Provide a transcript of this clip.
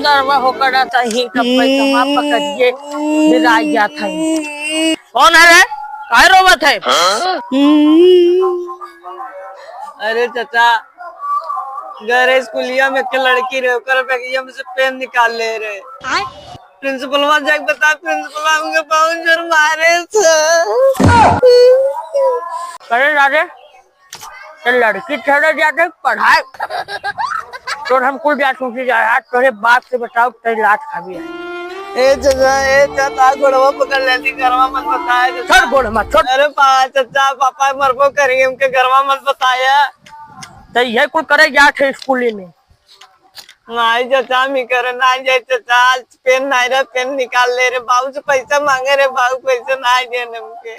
दरवा होकर आता ही कब पैसा पकड़िए गिरा गया था। कौन है रे? काय रोवत है? अरे चाचा, घर स्कूलिया में एक लड़की रहे ओकर बैगिया में से पेन निकाल ले रहे। प्रिंसिपलवा जाके बता, प्रिंसिपलवा हमके बहुत जोर मारे थे। करे राजे तो लड़की ठहरे जाके पढ़ाए तो हम कुल जा सोची जाए आज तोरे बाप से बताओ तेरी लात खावी है। ए चाचा गोड़वा पकड़ लेती, घरवा मत बताया। छोड़ गोड़ मत छोड़। अरे चाचा पापा मरबो करेंगे, हमके घरवा मत बताया। तो ये कुल करे जा थे स्कूली में नहीं चाचा मी करे नहीं जाए चाचा, पेन नहीं रहे, पेन निकाल ले रे। बाबू से पैसा मांगे रे, बाबू पैसा नहीं देने हमके।